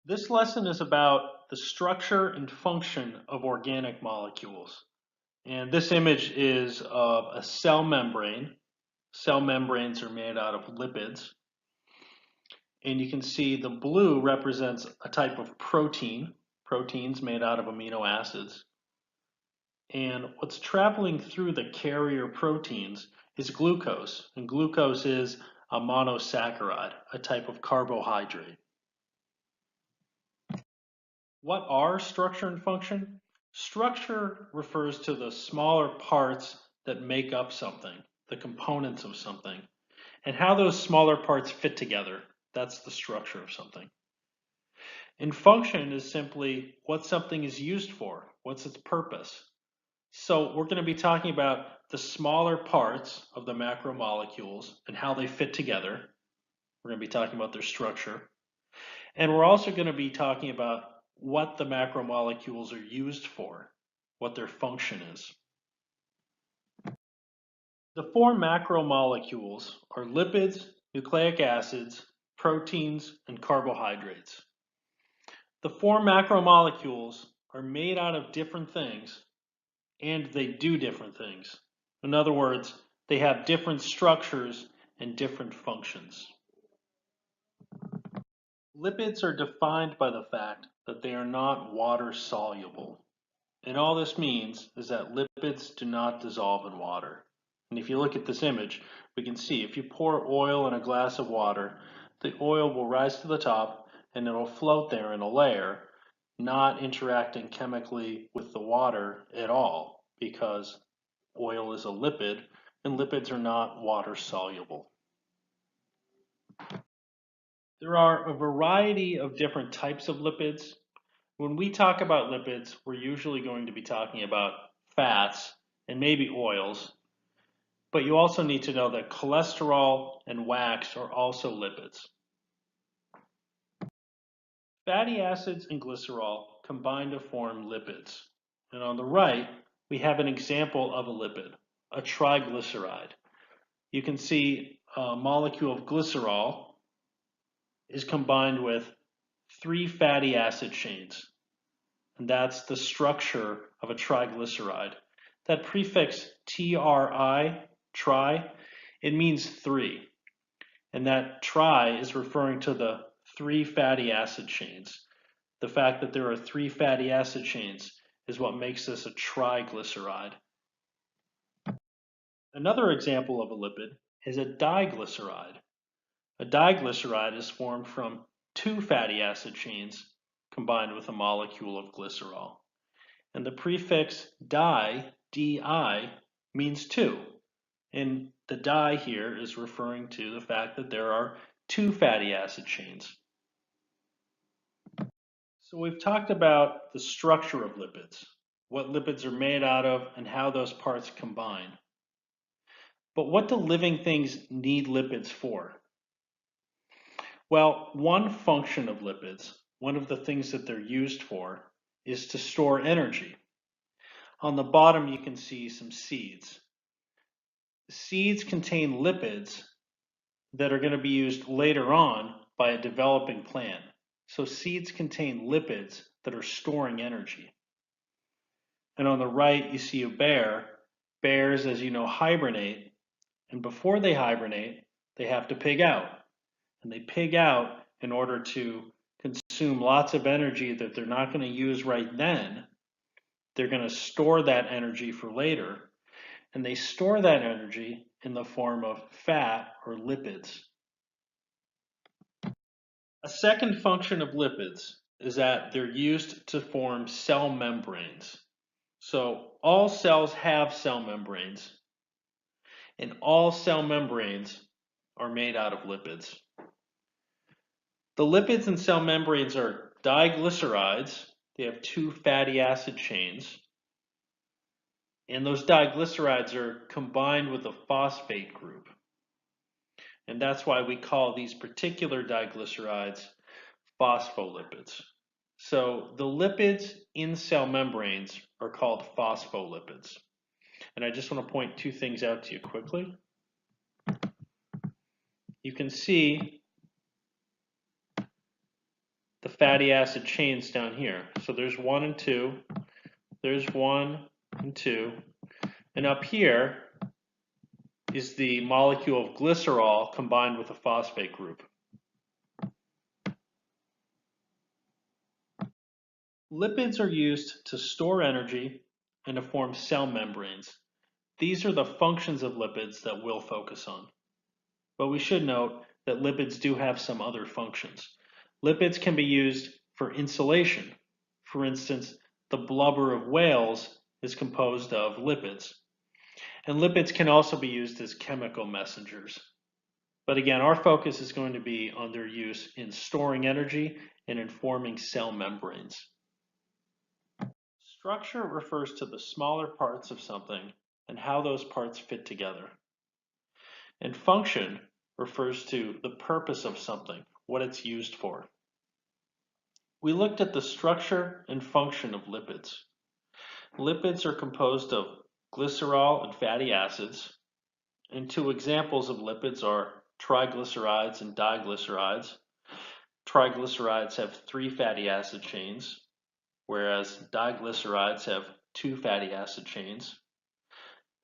This lesson is about the structure and function of organic molecules. And this image is of a cell membrane. Cell membranes are made out of lipids. And you can see the blue represents a type of protein. Proteins made out of amino acids. And what's traveling through the carrier proteins is glucose. And glucose is a monosaccharide, a type of carbohydrate. What are structure and function? Structure refers to the smaller parts that make up something, the components of something, and how those smaller parts fit together. That's the structure of something. And function is simply what something is used for, what's its purpose. So we're going to be talking about the smaller parts of the macromolecules and how they fit together. We're going to be talking about their structure. And we're also going to be talking about what the macromolecules are used for, what their function is. The four macromolecules are lipids, nucleic acids, proteins, and carbohydrates. The four macromolecules are made out of different things, and they do different things. In other words, they have different structures and different functions. Lipids are defined by the fact that they are not water soluble. And all this means is that lipids do not dissolve in water. And if you look at this image, we can see if you pour oil in a glass of water, the oil will rise to the top and it'll float there in a layer, not interacting chemically with the water at all, because oil is a lipid and lipids are not water soluble. There are a variety of different types of lipids. When we talk about lipids, we're usually going to be talking about fats and maybe oils, but you also need to know that cholesterol and wax are also lipids. Fatty acids and glycerol combine to form lipids. And on the right, we have an example of a lipid, a triglyceride. You can see a molecule of glycerol is combined with 3 fatty acid chains. And that's the structure of a triglyceride. That prefix tri, tri, it means 3. And that tri is referring to the 3 fatty acid chains. The fact that there are 3 fatty acid chains is what makes this a triglyceride. Another example of a lipid is a diglyceride. A diglyceride is formed from 2 fatty acid chains combined with a molecule of glycerol. And the prefix di, di, means 2. And the di here is referring to the fact that there are 2 fatty acid chains. So we've talked about the structure of lipids, what lipids are made out of, and how those parts combine. But what do living things need lipids for? Well, one function of lipids, one of the things that they're used for, is to store energy. On the bottom, you can see some seeds. Seeds contain lipids that are going to be used later on by a developing plant. So seeds contain lipids that are storing energy. And on the right, you see a bear. Bears, as you know, hibernate. And before they hibernate, they have to pig out. And they pig out in order to consume lots of energy that they're not going to use right then. They're going to store that energy for later. And they store that energy in the form of fat or lipids. A second function of lipids is that they're used to form cell membranes. So all cells have cell membranes, and all cell membranes are made out of lipids. The lipids in cell membranes are diglycerides. They have 2 fatty acid chains. And those diglycerides are combined with a phosphate group. And that's why we call these particular diglycerides phospholipids. So the lipids in cell membranes are called phospholipids. And I just want to point 2 things out to you quickly. You can see the fatty acid chains down here. So there's 1 and 2, there's 1 and 2, and up here is the molecule of glycerol combined with a phosphate group. Lipids are used to store energy and to form cell membranes. These are the functions of lipids that we'll focus on. But we should note that lipids do have some other functions. Lipids can be used for insulation. For instance, the blubber of whales is composed of lipids. And lipids can also be used as chemical messengers. But again, our focus is going to be on their use in storing energy and in forming cell membranes. Structure refers to the smaller parts of something and how those parts fit together. And function refers to the purpose of something, what it's used for. We looked at the structure and function of lipids. Lipids are composed of glycerol and fatty acids, and 2 examples of lipids are triglycerides and diglycerides. Triglycerides have 3 fatty acid chains, whereas diglycerides have 2 fatty acid chains.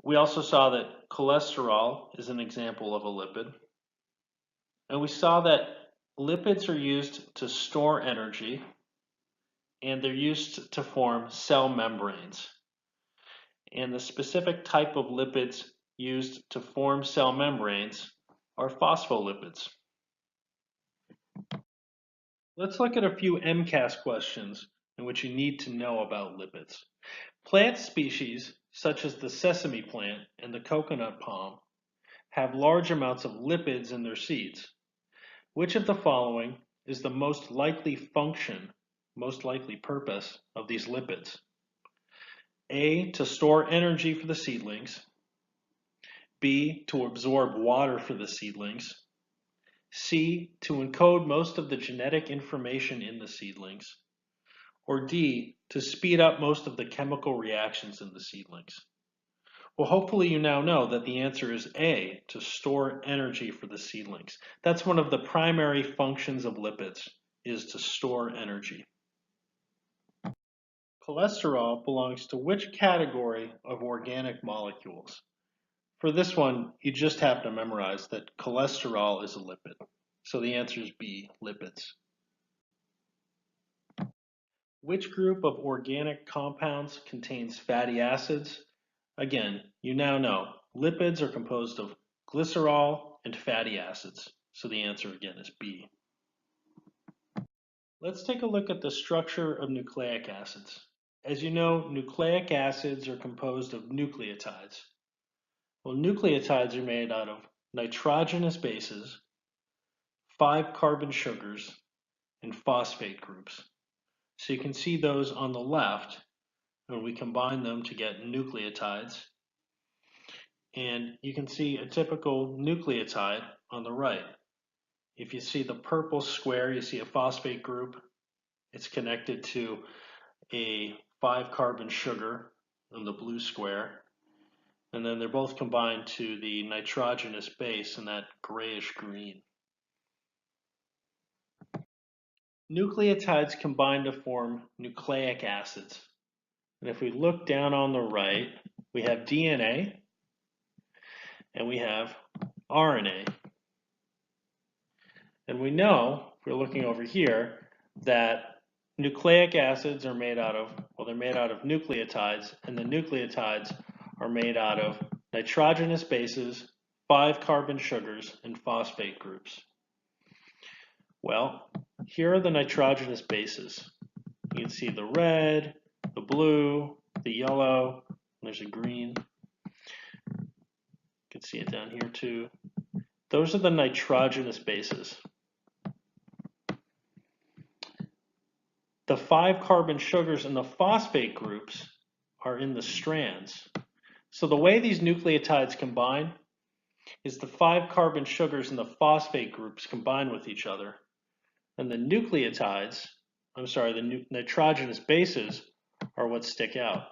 We also saw that cholesterol is an example of a lipid. And we saw that lipids are used to store energy and they're used to form cell membranes. And the specific type of lipids used to form cell membranes are phospholipids. Let's look at a few MCAS questions in which you need to know about lipids. Plant species such as the sesame plant and the coconut palm have large amounts of lipids in their seeds. Which of the following is the most likely function, most likely purpose of these lipids? A, to store energy for the seedlings. B, to absorb water for the seedlings. C, to encode most of the genetic information in the seedlings. Or D, to speed up most of the chemical reactions in the seedlings. Well, hopefully you now know that the answer is A, to store energy for the seedlings. That's one of the primary functions of lipids, is to store energy. Cholesterol belongs to which category of organic molecules? For this one, you just have to memorize that cholesterol is a lipid. So the answer is B, lipids. Which group of organic compounds contains fatty acids? Again, you now know lipids are composed of glycerol and fatty acids. So the answer again is B. Let's take a look at the structure of nucleic acids. As you know, nucleic acids are composed of nucleotides. Well, nucleotides are made out of nitrogenous bases, 5 carbon sugars, and phosphate groups. So you can see those on the left, and we combine them to get nucleotides. And you can see a typical nucleotide on the right. If you see the purple square, you see a phosphate group. It's connected to a 5 carbon sugar in the blue square. And then they're both combined to the nitrogenous base in that grayish green. Nucleotides combine to form nucleic acids. And if we look down on the right, we have DNA and we have RNA. And we know, if we're looking over here, that nucleic acids are made out of, well, they're made out of nucleotides, and the nucleotides are made out of nitrogenous bases, 5 carbon sugars, and phosphate groups. Well, here are the nitrogenous bases. You can see the red, the blue, the yellow, and there's a green. You can see it down here too. Those are the nitrogenous bases. The 5 carbon sugars and the phosphate groups are in the strands. So the way these nucleotides combine is the 5 carbon sugars and the phosphate groups combine with each other. And the nucleotides, the nitrogenous bases are what stick out.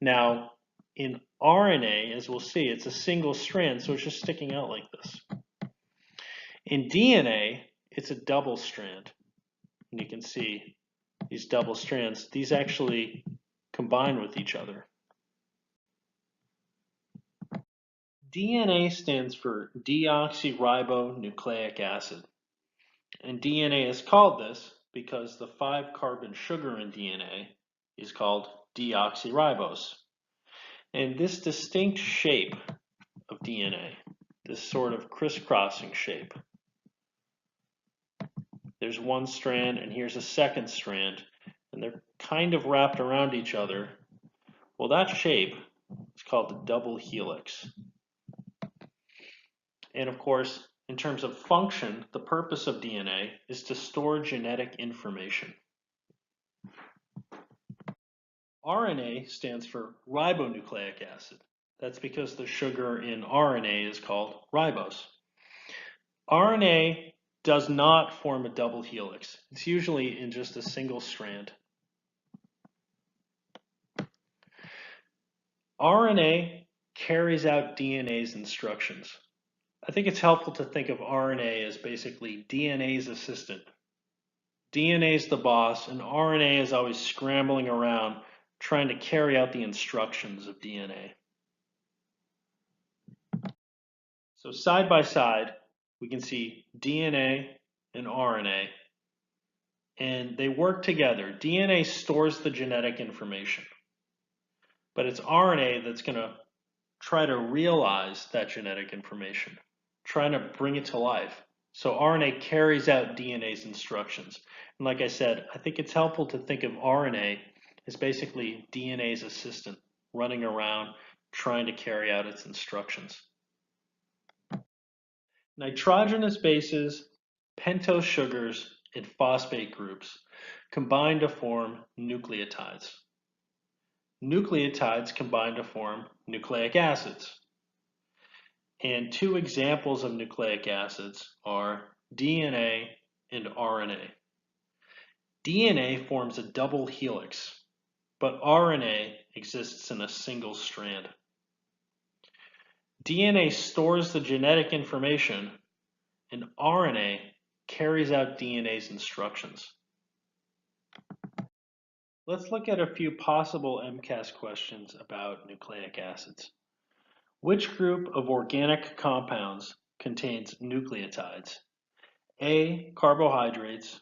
Now, in RNA, as we'll see, it's a single strand, so it's just sticking out like this. In DNA, it's a double strand. and you can see these double strands, these actually combine with each other. DNA stands for deoxyribonucleic acid. And DNA is called this because the 5-carbon sugar in DNA is called deoxyribose. And this distinct shape of DNA, this sort of crisscrossing shape, there's one strand and here's a second strand, and they're kind of wrapped around each other. Well, that shape is called the double helix. And of course, in terms of function, the purpose of DNA is to store genetic information. RNA stands for ribonucleic acid. That's because the sugar in RNA is called ribose. RNA does not form a double helix. It's usually in just a single strand. RNA carries out DNA's instructions. I think it's helpful to think of RNA as basically DNA's assistant. DNA is the boss, and RNA is always scrambling around trying to carry out the instructions of DNA. So side by side, we can see DNA and RNA, and they work together. DNA stores the genetic information, but it's RNA that's going to try to realize that genetic information, trying to bring it to life. So RNA carries out DNA's instructions. And like I said, I think it's helpful to think of RNA as basically DNA's assistant, running around trying to carry out its instructions. Nitrogenous bases, pentose sugars, and phosphate groups combine to form nucleotides. Nucleotides combine to form nucleic acids. And two examples of nucleic acids are DNA and RNA. DNA forms a double helix, but RNA exists in a single strand. DNA stores the genetic information, and RNA carries out DNA's instructions. Let's look at a few possible MCAS questions about nucleic acids. Which group of organic compounds contains nucleotides? A, carbohydrates,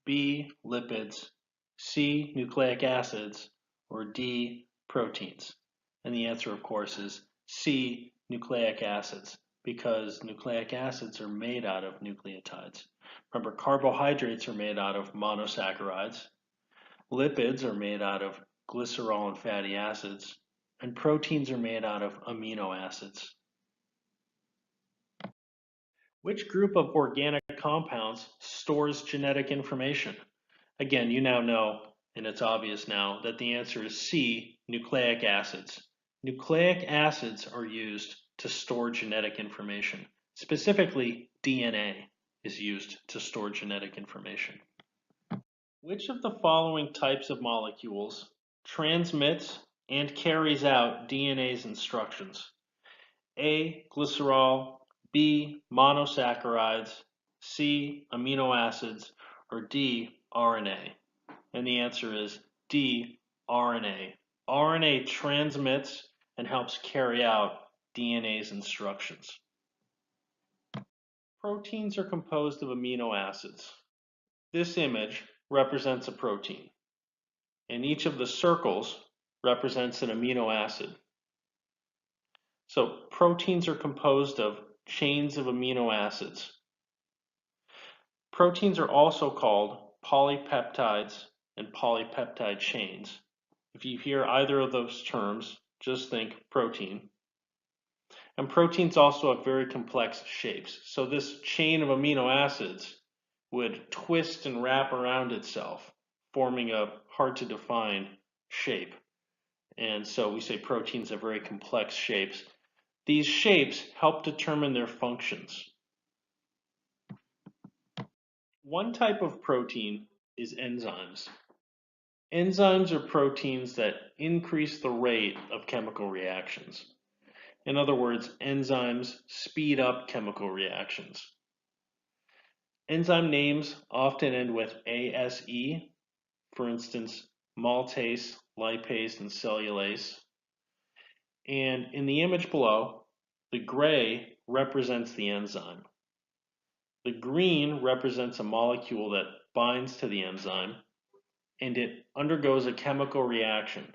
B, lipids, C, nucleic acids, or D, proteins? And the answer, of course, is C, nucleic acids, because nucleic acids are made out of nucleotides. Remember, carbohydrates are made out of monosaccharides, lipids are made out of glycerol and fatty acids, and proteins are made out of amino acids. Which group of organic compounds stores genetic information? Again, you now know, and it's obvious now, that the answer is C, nucleic acids. Nucleic acids are used to store genetic information. Specifically, DNA is used to store genetic information. Which of the following types of molecules transmits and carries out DNA's instructions? A, glycerol, B, monosaccharides, C, amino acids, or D, RNA? And the answer is D, RNA. RNA transmits and helps carry out DNA's instructions. Proteins are composed of amino acids. This image represents a protein, and each of the circles represents an amino acid. So proteins are composed of chains of amino acids. Proteins are also called polypeptides and polypeptide chains. If you hear either of those terms, just think protein. And proteins also have very complex shapes. So this chain of amino acids would twist and wrap around itself, forming a hard to define shape. And so we say proteins have very complex shapes. These shapes help determine their functions. One type of protein is enzymes. Enzymes are proteins that increase the rate of chemical reactions. In other words, enzymes speed up chemical reactions. Enzyme names often end with ASE, for instance, maltase, lipase, and cellulase. And in the image below, the gray represents the enzyme. The green represents a molecule that binds to the enzyme, and it undergoes a chemical reaction.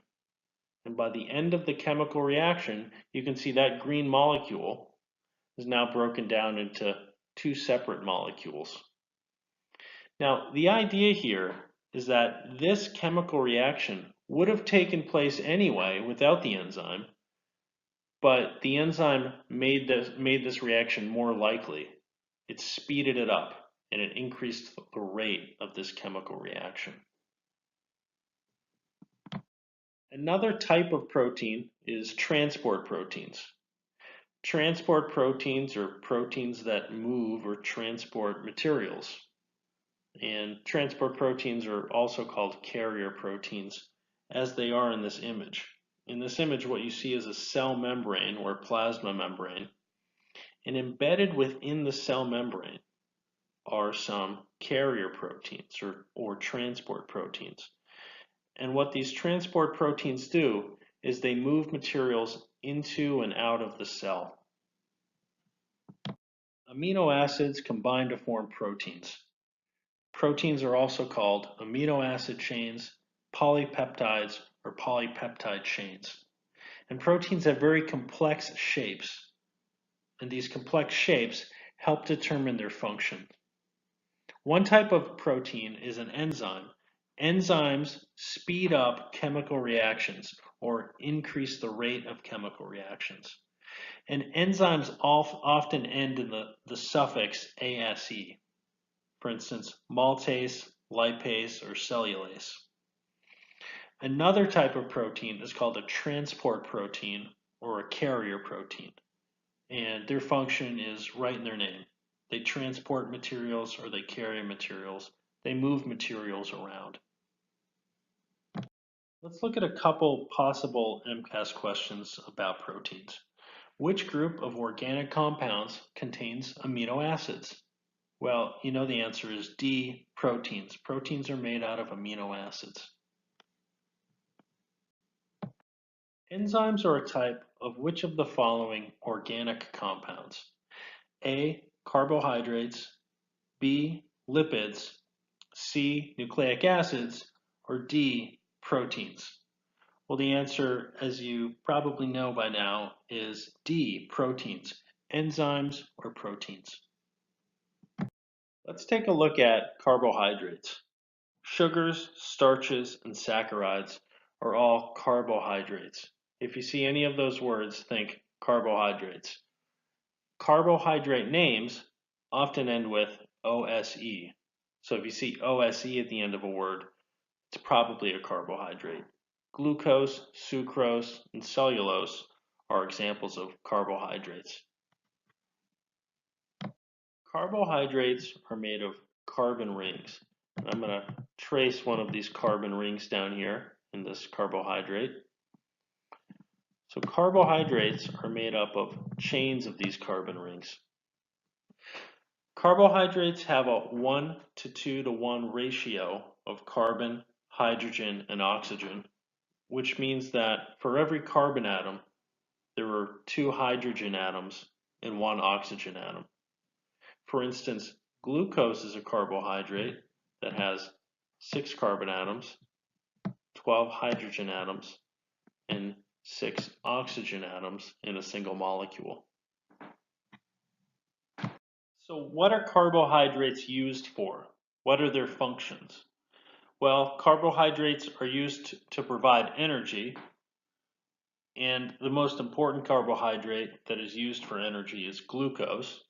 And by the end of the chemical reaction, you can see that green molecule is now broken down into two separate molecules. Now, the idea here is that this chemical reaction would have taken place anyway without the enzyme, but the enzyme made this reaction more likely. It speeded it up and it increased the rate of this chemical reaction. Another type of protein is transport proteins. Transport proteins are proteins that move or transport materials. And transport proteins are also called carrier proteins, as they are in this image. In this image, what you see is a cell membrane or plasma membrane. And embedded within the cell membrane are some carrier proteins or transport proteins. And what these transport proteins do is they move materials into and out of the cell. Amino acids combine to form proteins. Proteins are also called amino acid chains, polypeptides, or polypeptide chains. And proteins have very complex shapes. And these complex shapes help determine their function. One type of protein is an enzyme. Enzymes speed up chemical reactions or increase the rate of chemical reactions. And enzymes often end in the suffix ase. For instance, maltase, lipase, or cellulase. Another type of protein is called a transport protein or a carrier protein. And their function is right in their name. They transport materials or they carry materials. They move materials around. Let's look at a couple possible MCAS questions about proteins. Which group of organic compounds contains amino acids? Well, you know the answer is D, proteins. Proteins are made out of amino acids. Enzymes are a type of which of the following organic compounds? A, carbohydrates, B, lipids, C, nucleic acids, or D, proteins? Well, the answer, as you probably know by now, is D, proteins, enzymes or proteins. Let's take a look at carbohydrates. Sugars, starches, and saccharides are all carbohydrates. If you see any of those words, think carbohydrates. Carbohydrate names often end with OSE. So if you see OSE at the end of a word, it's probably a carbohydrate. Glucose, sucrose, and cellulose are examples of carbohydrates. Carbohydrates are made of carbon rings. And I'm going to trace one of these carbon rings down here in this carbohydrate. So carbohydrates are made up of chains of these carbon rings. Carbohydrates have a 1 to 2 to 1 ratio of carbon, hydrogen, and oxygen, which means that for every carbon atom, there are 2 hydrogen atoms and 1 oxygen atom. For instance, glucose is a carbohydrate that has 6 carbon atoms, 12 hydrogen atoms, and 6 oxygen atoms in a single molecule. So what are carbohydrates used for? What are their functions? Well, carbohydrates are used to provide energy, and the most important carbohydrate that is used for energy is glucose.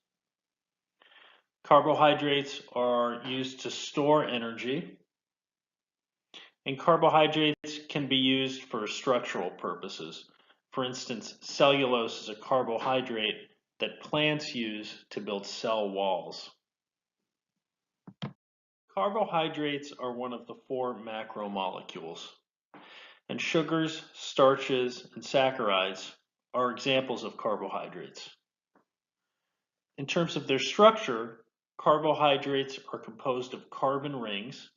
Carbohydrates are used to store energy, and carbohydrates can be used for structural purposes. For instance, cellulose is a carbohydrate that plants use to build cell walls. Carbohydrates are one of the 4 macromolecules, and sugars, starches, and saccharides are examples of carbohydrates. In terms of their structure, carbohydrates are composed of carbon rings,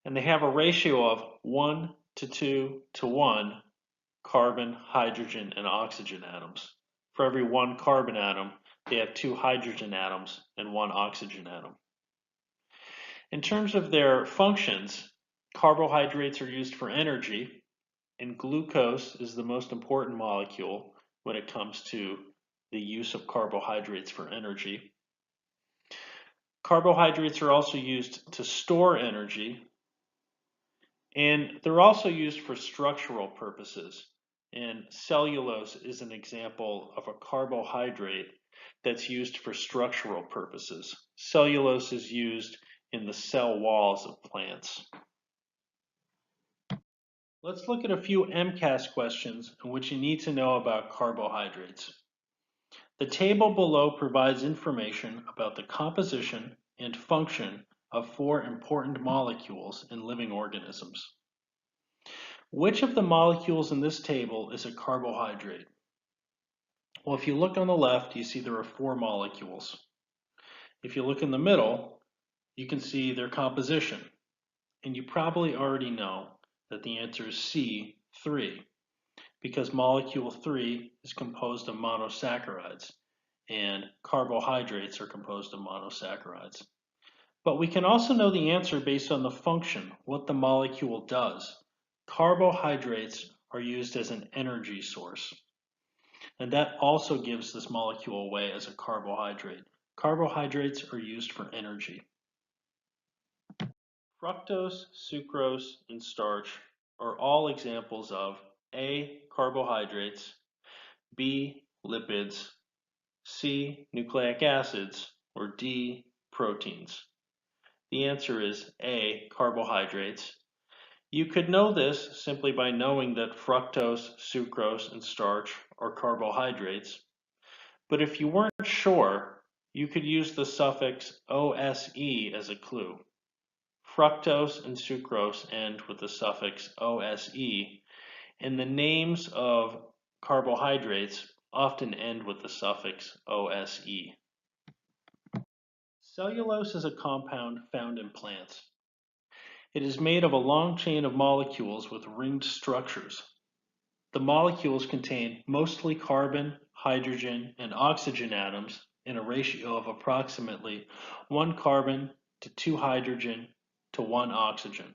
and they have a ratio of 1 to 2 to 1 carbon, hydrogen, and oxygen atoms. For every one carbon atom, they have 2 hydrogen atoms and 1 oxygen atom. In terms of their functions, carbohydrates are used for energy, and glucose is the most important molecule when it comes to the use of carbohydrates for energy. Carbohydrates are also used to store energy, and they're also used for structural purposes. And cellulose is an example of a carbohydrate that's used for structural purposes. Cellulose is used in the cell walls of plants. Let's look at a few MCAS questions in which you need to know about carbohydrates. The table below provides information about the composition and function of 4 important molecules in living organisms. Which of the molecules in this table is a carbohydrate? Well, if you look on the left, you see there are 4 molecules. If you look in the middle, you can see their composition. And you probably already know that the answer is C, 3, because molecule 3 is composed of monosaccharides, and carbohydrates are composed of monosaccharides. But we can also know the answer based on the function, what the molecule does. Carbohydrates are used as an energy source. And that also gives this molecule away as a carbohydrate. Carbohydrates are used for energy. Fructose, sucrose, and starch are all examples of A, carbohydrates, B, lipids, C, nucleic acids, or D, proteins. The answer is A, carbohydrates. You could know this simply by knowing that fructose, sucrose, and starch are carbohydrates. But if you weren't sure, you could use the suffix OSE as a clue. Fructose and sucrose end with the suffix OSE, and the names of carbohydrates often end with the suffix OSE. Cellulose is a compound found in plants. It is made of a long chain of molecules with ringed structures. The molecules contain mostly carbon, hydrogen, and oxygen atoms in a ratio of approximately 1 carbon to 2 hydrogen to 1 oxygen.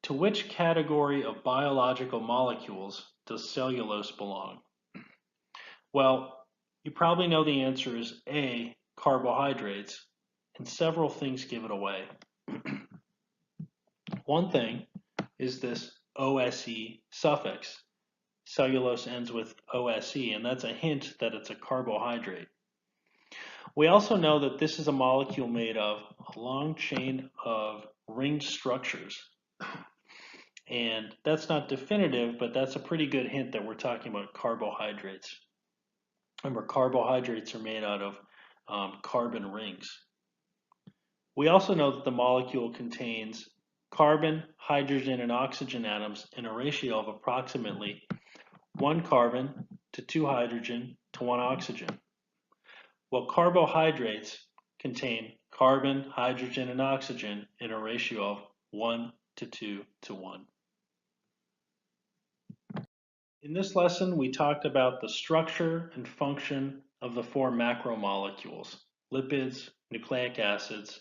To which category of biological molecules does cellulose belong? Well, you probably know the answer is A, carbohydrates, and several things give it away. One thing is this OSE suffix. Cellulose ends with OSE, and that's a hint that it's a carbohydrate. We also know that this is a molecule made of a long chain of ringed structures. And that's not definitive, but that's a pretty good hint that we're talking about carbohydrates. Remember, carbohydrates are made out of carbon rings. We also know that the molecule contains carbon, hydrogen, and oxygen atoms in a ratio of approximately 1 carbon to 2 hydrogen to 1 oxygen. Well, carbohydrates contain carbon, hydrogen, and oxygen in a ratio of 1 to 2 to 1. In this lesson, we talked about the structure and function of the 4 macromolecules: lipids, nucleic acids,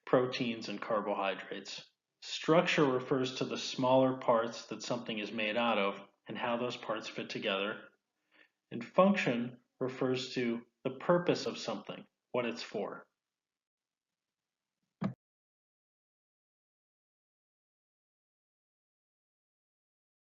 proteins, and carbohydrates. Structure refers to the smaller parts that something is made out of and how those parts fit together. And function refers to the purpose of something, what it's for.